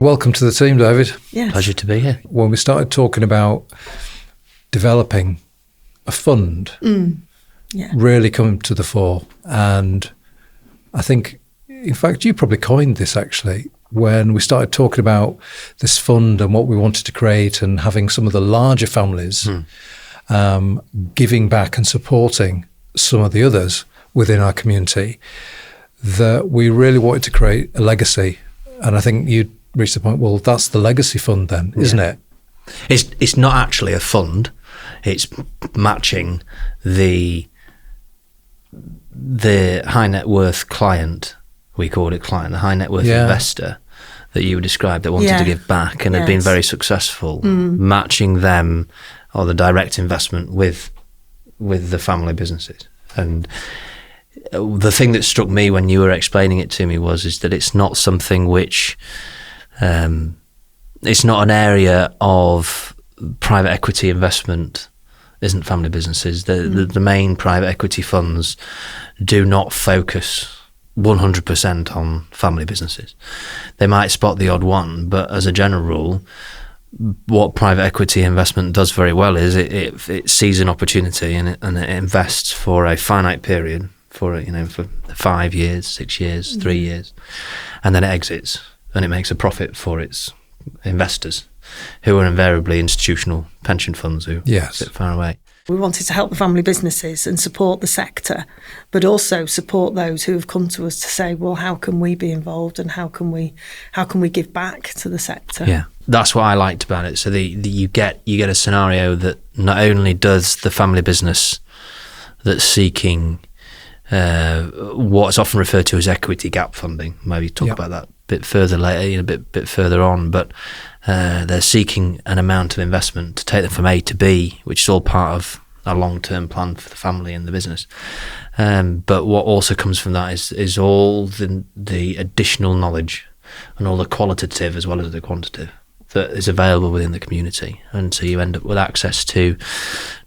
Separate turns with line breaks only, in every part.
Welcome to the team, David.
Yes.
Pleasure to be here.
When we started talking about developing a fund, really come to the fore. And I think, in fact, you probably coined this actually, when we started talking about this fund and what we wanted to create and having some of the larger families giving back and supporting some of the others within our community, that we really wanted to create a legacy. And I think you reached the point, well, that's the legacy fund then, isn't it?
It's not actually a fund. It's matching the high net worth client, we call it client, the high net worth investor that you described that wanted to give back and had been very successful, matching them or the direct investment with the family businesses. And the thing that struck me when you were explaining it to me is that it's not something which it's not an area of private equity investment, isn't family businesses. The main private equity funds do not focus 100% on family businesses. They might spot the odd one, but as a general rule, what private equity investment does very well is it sees an opportunity and it invests for a finite period, for 5 years, 6 years, 3 years, and then it exits and it makes a profit for its investors, who are invariably institutional pension funds who sit far away.
We wanted to help the family businesses and support the sector, but also support those who have come to us to say, well, how can we be involved and how can we give back to the sector?
Yeah, that's what I liked about it. So you get a scenario that not only does the family business that's seeking what's often referred to as equity gap funding, maybe talk about that a bit further later, a bit further on, but they're seeking an amount of investment to take them from A to B, which is all part of a long-term plan for the family and the business. But what also comes from that is all the additional knowledge and all the qualitative as well as the quantitative that is available within the community. And so you end up with access to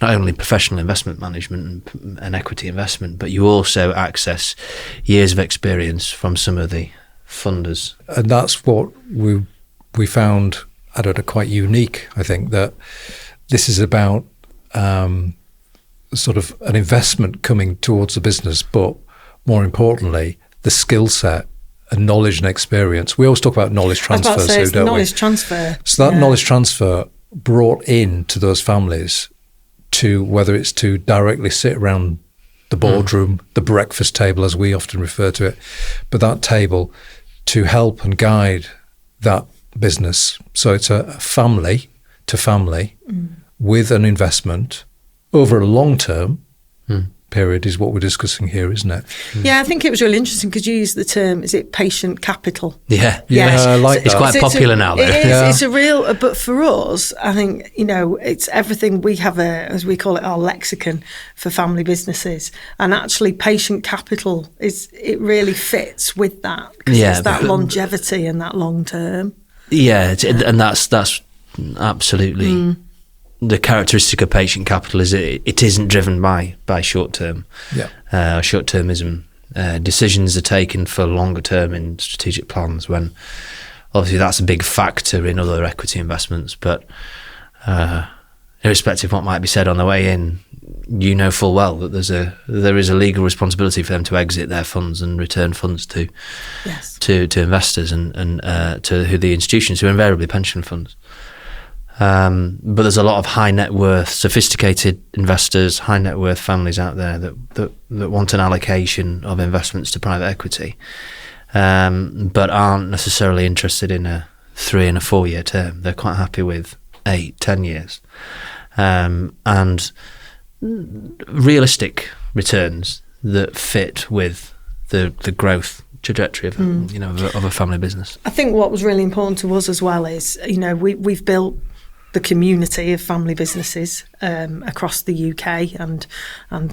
not only professional investment management and equity investment, but you also access years of experience from some of the funders.
And that's what we found, I don't know, quite unique, I think, that this is about sort of an investment coming towards the business, but more importantly, the skill set and knowledge and experience. We always talk about knowledge transfer,
I was about to say, it's the knowledge transfer.
So that knowledge transfer brought in to those families, to whether it's to directly sit around the boardroom, the breakfast table as we often refer to it, but that table to help and guide that business. So it's a family to family with an investment over a long term period is what we're discussing here, isn't it?
Yeah, I think it was really interesting because you used the term, is it patient capital?
Yeah,
I like
it's
that.
quite popular now.
It is. It's a real, but for us, I think, it's everything. We have as we call it, our lexicon for family businesses, and actually patient capital it really fits with that because it's that longevity and that long term. Yeah,
and that's absolutely the characteristic of patient capital is it isn't driven by short term. Short termism. Decisions are taken for longer term in strategic plans, when obviously that's a big factor in other equity investments. But irrespective of what might be said on the way in, you know full well that there is a legal responsibility for them to exit their funds and return funds to investors and to the institutions who are invariably pension funds. But there's a lot of high net worth, sophisticated investors, high net worth families out there that want an allocation of investments to private equity, but aren't necessarily interested in a 3 and a 4 year term. They're quite happy with 8, 10 years, and realistic returns that fit with the growth trajectory of of a family business.
I think what was really important to us as well is we've built the community of family businesses across the UK and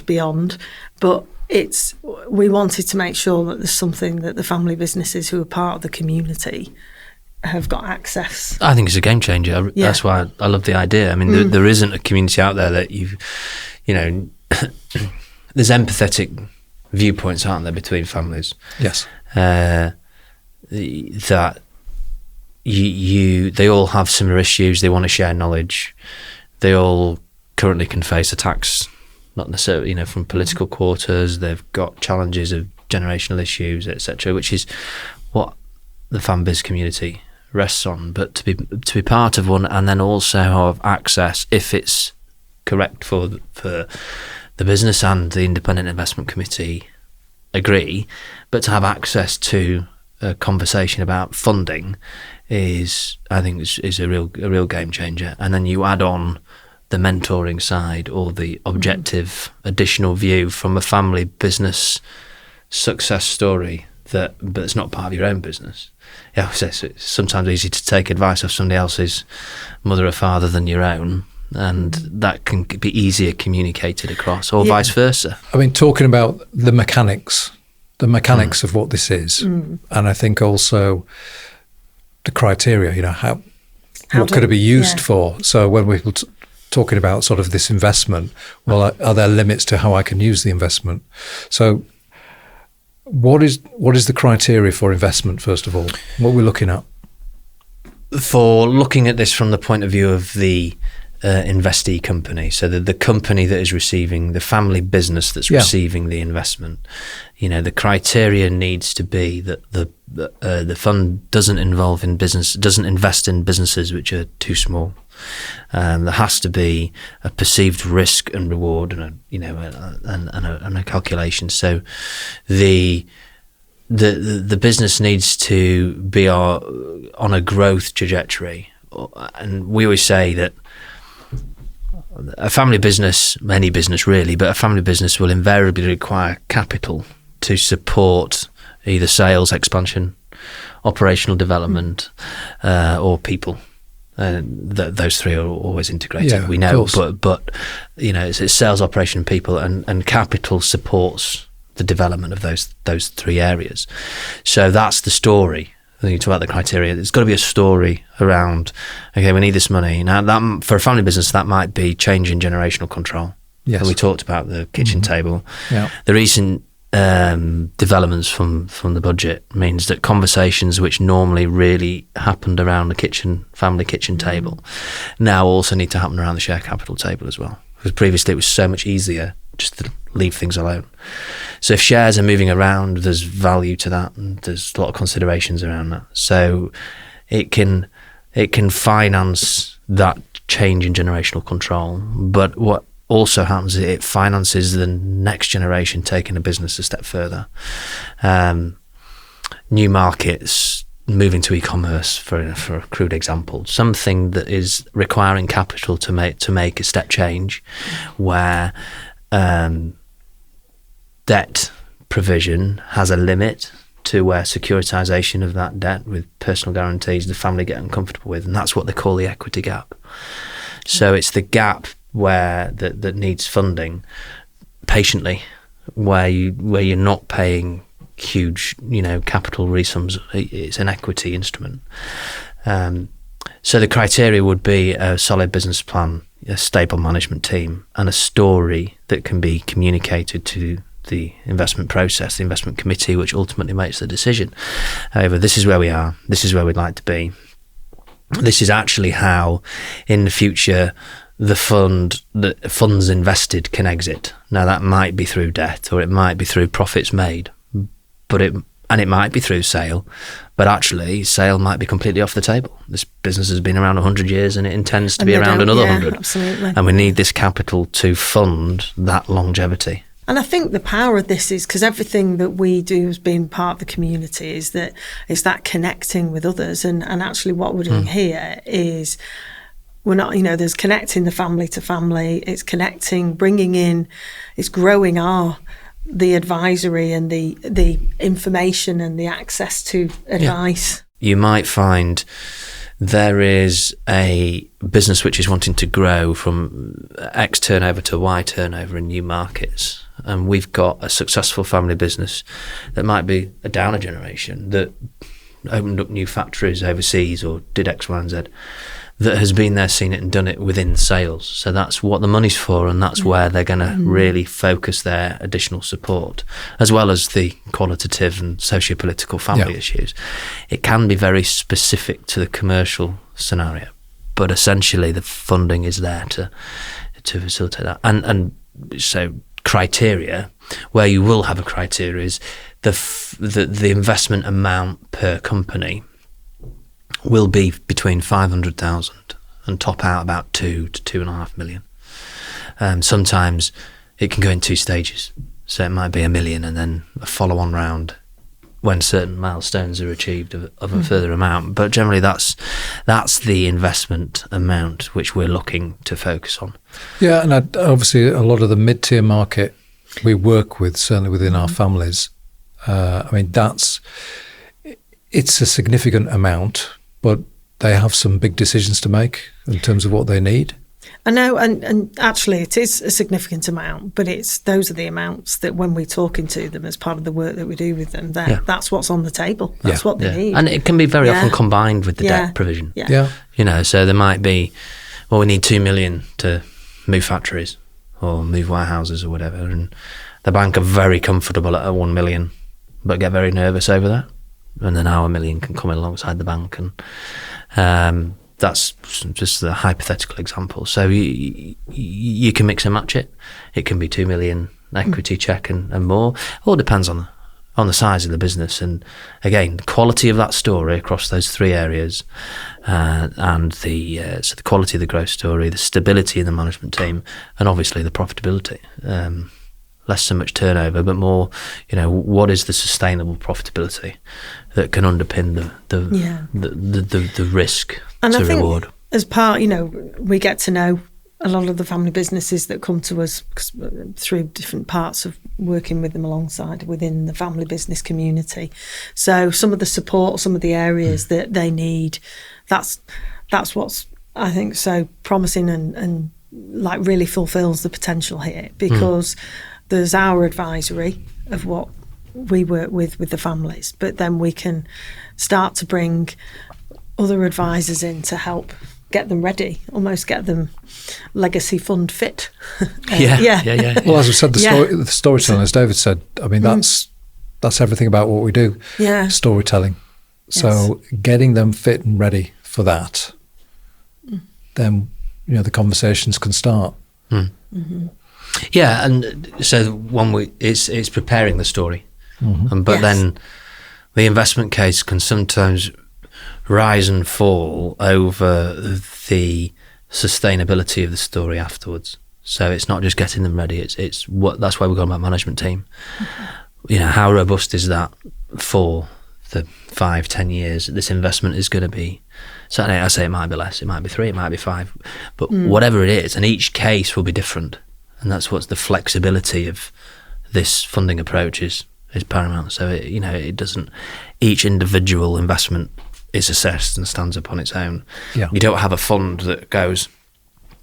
beyond, but we wanted to make sure that there's something that the family businesses who are part of the community have got access.
I think it's a game changer. That's why I love the idea. I mean, there isn't a community out there that there's empathetic viewpoints, aren't there, between families?
Yes.
That they all have similar issues. They want to share knowledge. They all currently can face attacks, not necessarily, from political quarters. They've got challenges of generational issues, etc., which is what the FamBiz community rests on. But to be part of one, and then also have access, if it's correct for the business and the independent investment committee agree, but to have access to a conversation about funding is a real game changer. And then you add on the mentoring side or the objective additional view from a family business success story but it's not part of your own business. Yeah, it's sometimes easy to take advice of somebody else's mother or father than your own, and that can be easier communicated across, or vice versa.
I mean, talking about the mechanics of what this is, and I think also the criteria, what could it be used for? So when we're talking about sort of this investment, well, are there limits to how I can use the investment? So what is the criteria for investment, first of all? What we're looking at?
For looking at this from the point of view of the investee company, so the company that is receiving, the family business that's receiving the investment, the criteria needs to be that the fund doesn't invest in businesses which are too small. There has to be a perceived risk and reward and a calculation. So the business needs to be on a growth trajectory, and we always say that a family business, any business really, but a family business will invariably require capital to support either sales expansion, operational development, or people. Those three are always integrated. We know, but it's sales, operation, people, and capital supports the development of those three areas. So that's the story. I think you talk about the criteria. There's got to be a story around. Okay, we need this money now. That for a family business, that might be change in generational control. Yes, and we talked about the kitchen table. Yeah, the recent developments from the budget means that conversations which normally really happened around the family kitchen table now also need to happen around the share capital table as well, because previously it was so much easier just to leave things alone. So if shares are moving around, there's value to that, and there's a lot of considerations around that. So it can finance that change in generational control, but what also happens is it finances the next generation taking a business a step further. New markets, moving to e-commerce, for a crude example, something that is requiring capital to make a step change, where debt provision has a limit to where securitization of that debt with personal guarantees the family get uncomfortable with, and that's what they call the equity gap. So it's the gap where that needs funding patiently, where you're not paying huge capital resums. It's an equity instrument. So the criteria would be a solid business plan, a stable management team, and a story that can be communicated to the investment process, the investment committee, which ultimately makes the decision. However, this is where we are. This is where we'd like to be. This is actually how, in the future, the funds invested can exit. Now, that might be through debt, or it might be through profits made, and it might be through sale, but actually sale might be completely off the table. This business has been around 100 years and it intends to be around another 100.
Absolutely.
And we need this capital to fund that longevity.
And I think the power of this is because everything that we do as being part of the community is that connecting with others. And actually what we're doing here is we're not, there's connecting the family to family. It's connecting, bringing in, it's growing the advisory and the information and the access to advice.
You might find there is a business which is wanting to grow from X turnover to Y turnover in new markets. And we've got a successful family business that might be a downer generation that opened up new factories overseas or did X, Y, and Z. that has been there, seen it and done it within sales. So that's what the money's for, and that's where they're going to really focus their additional support, as well as the qualitative and socio-political family issues. It can be very specific to the commercial scenario, but essentially the funding is there to facilitate that. And so criteria, where you will have a criteria, is the investment amount per company will be between 500,000 and top out about 2 to 2.5 million. Sometimes it can go in 2 stages. So it might be $1 million and then a follow-on round when certain milestones are achieved of a further amount. But generally that's the investment amount which we're looking to focus on.
Yeah, and obviously a lot of the mid-tier market we work with, certainly within our families, I mean, it's a significant amount, but they have some big decisions to make in terms of what they need.
I know, and actually it is a significant amount, but those are the amounts that when we're talking to them as part of the work that we do with them, that's what's on the table. That's what they need.
And it can be very often combined with the debt provision.
Yeah.
You know, so there might be, well, we need 2 million to move factories or move warehouses or whatever, and the bank are very comfortable at 1 million, but get very nervous over that. And then our $1 million can come in alongside the bank, and that's just a hypothetical example. So you can mix and match it. It can be 2 million equity check and more. All depends on the size of the business, and again, the quality of that story across those 3 areas, and so the quality of the growth story, the stability in the management team, and obviously the profitability. Less so much turnover, but more, you know, what is the sustainable profitability that can underpin the risk and to reward.
As part, you know, we get to know a lot of the family businesses that come to us through different parts of working with them alongside within the family business community. So some of the support, some of the areas that they need, that's what's, I think, so promising and like really fulfills the potential here, because there's our advisory of what we work with the families, but then we can start to bring other advisors in to help get them ready, almost get them legacy fund fit.
Well, as we said, the storytelling, as David said, I mean, that's everything about what we do.
Yeah.
Storytelling. So getting them fit and ready for that, then, you know, the conversations can start.
Yeah, and so it's preparing the story, but then the investment case can sometimes rise and fall over the sustainability of the story afterwards. So it's not just getting them ready; it's that's why we're going about management team. You know, how robust is that for the 5-10 years that this investment is going to be? Certainly, I say it might be less, it might be 3, it might be 5, but whatever it is, and each case will be different. And that's what's the flexibility of this funding approach is paramount. So, it doesn't, each individual investment is assessed and stands up on its own. Yeah. You don't have a fund that goes,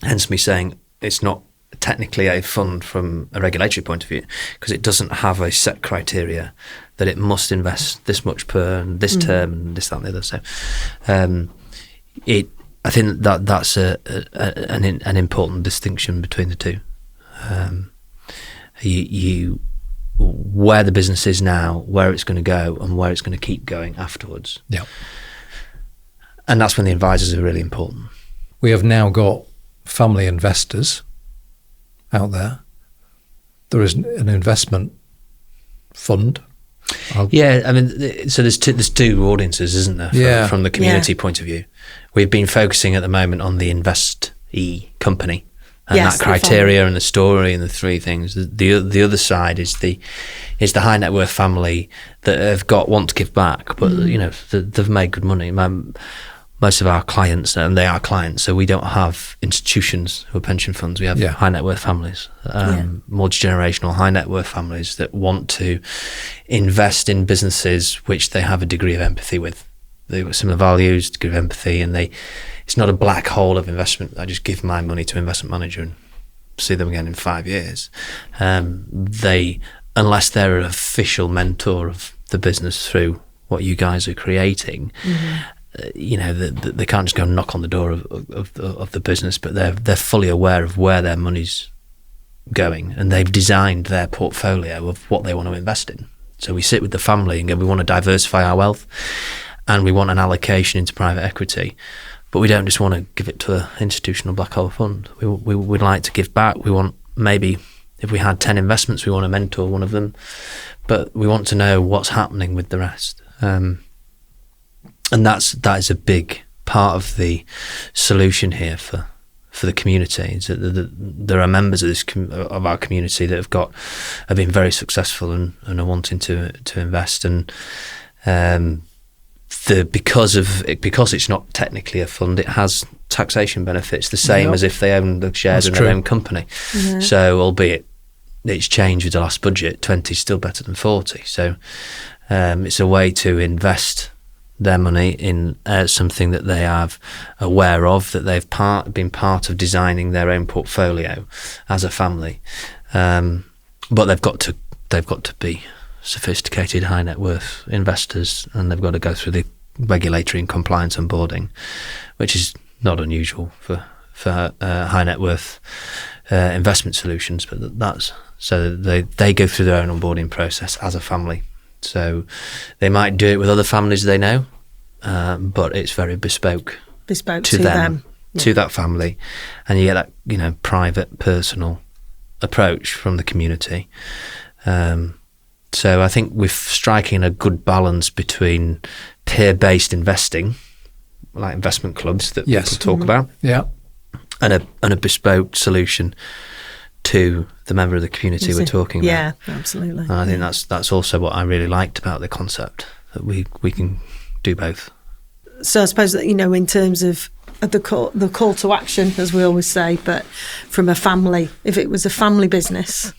hence me saying it's not technically a fund from a regulatory point of view, because it doesn't have a set criteria that it must invest this much per this term and this, that and the other. So I think that's an important distinction between the two. Where the business is now, where it's going to go, and where it's going to keep going afterwards.
Yeah,
and that's when the advisors are really important.
We have now got family investors out there. There is an investment fund.
Yeah, I mean, so there's two audiences, isn't there? From the community point of view, we've been focusing at the moment on the investee company. And that criteria and the story and the 3 things. The other side is the high net worth family that want to give back, but they've made good money. Most of our clients, and they are clients, so we don't have institutions who are pension funds. We have high net worth families, multi-generational high net worth families that want to invest in businesses which they have a degree of empathy with. They've got similar values, degree of empathy, and it's not a black hole of investment. I just give my money to an investment manager and see them again in 5 years. Unless they're an official mentor of the business through what you guys are creating, they can't just go and knock on the door of the business, but they're fully aware of where their money's going, and they've designed their portfolio of what they want to invest in. So we sit with the family and go, we want to diversify our wealth, and we want an allocation into private equity, but we don't just want to give it to an institutional black hole fund. We would like to give back. We want, maybe if we had 10 investments, we want to mentor one of them, but we want to know what's happening with the rest. And that is a big part of the solution here for the community. There are members of our community that have been very successful and are wanting to invest, and because it's not technically a fund, it has taxation benefits the same as if they own the shares in their own company. Yeah. So albeit it's changed with the last budget, 20 is still better than 40. So it's a way to invest their money in something that they are aware of, that they've been part of designing their own portfolio as a family. But they've got to be sophisticated high net worth investors, and they've got to go through the regulatory and compliance onboarding, which is not unusual for high net worth investment solutions. But that's so they go through their own onboarding process as a family. So they might do it with other families they know, but it's very bespoke to them. Yeah. To that family, and you get that private, personal approach from the community. So I think we're striking a good balance between peer-based investing, like investment clubs that people talk about, and a bespoke solution to the member of the community we're talking about.
Yeah, absolutely.
And I think that's also what I really liked about the concept, that we can do both.
So I suppose that, in terms of the call to action, as we always say, but from a family, if it was a family business,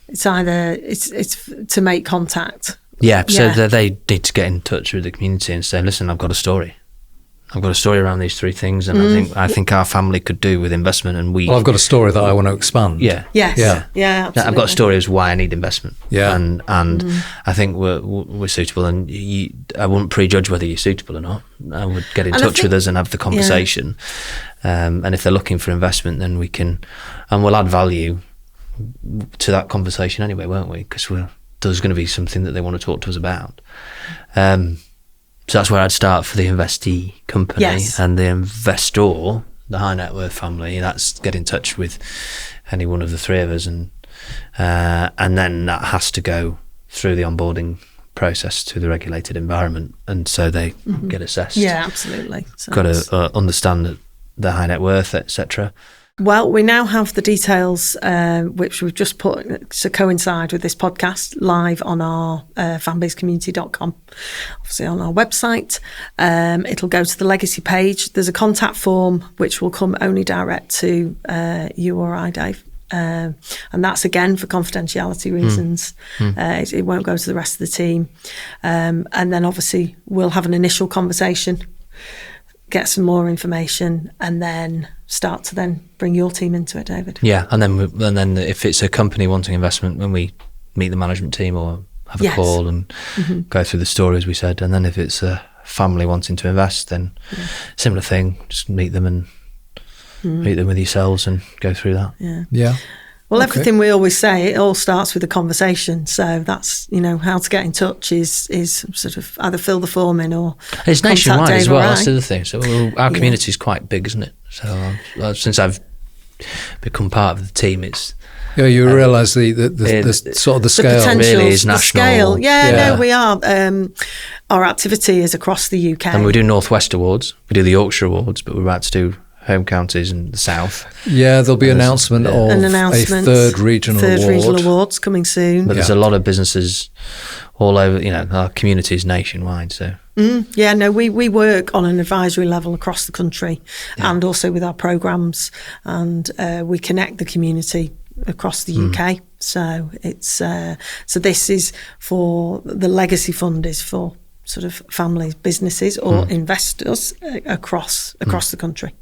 it's either it's to make contact.
Yeah, so they need to get in touch with the community and say, listen, I've got a story around these three things, and I think our family could do with investment, and
I've got a story that I want to expand.
Yeah, absolutely.
I've got a story as why I need investment.
Yeah,
and I think we're suitable, and I wouldn't prejudge whether you're suitable or not. I would get in touch with us and have the conversation. And if they're looking for investment, then we'll add value to that conversation anyway, won't we? Because there's going to be something that they want to talk to us about. So that's where I'd start for the investee company. And the investor, the high net worth family, that's get in touch with any one of the three of us, and then that has to go through the onboarding process to the regulated environment, and so they get assessed.
Yeah, absolutely.
Got to understand the high net worth, etc.
Well, we now have the details, which we've just put to coincide with this podcast, live on our fanbasecommunity.com, obviously on our website. It'll go to the legacy page. There's a contact form which will come only direct to you or I, Dave. And that's again for confidentiality reasons. It won't go to the rest of the team. And then obviously we'll have an initial conversation, get some more information, and then start to then bring your team into it, David.
Yeah, and then if it's a company wanting investment, when we meet the management team or have a call and go through the story, as we said, and then if it's a family wanting to invest, then similar thing, just meet them and meet them with yourselves and go through that.
Yeah.
Well, everything we always say, it all starts with a conversation. So that's, how to get in touch is sort of either fill the form in or
it's nationwide as well. That's the other thing. So our community is quite big, isn't it? So since I've become part of the team, it's
you realise the sort of the scale
really is national.
No, we are. Our activity is across the UK,
and we do North West Awards, we do the Yorkshire Awards, but we're about to do home counties in the south.
Yeah, there'll be an announcement of a third regional
awards coming soon.
But there's a lot of businesses all over. Our community is nationwide. So
we work on an advisory level across the country, and also with our programmes, and we connect the community across the UK. So it's so this is for the legacy fund is for sort of families, businesses, or investors across the country.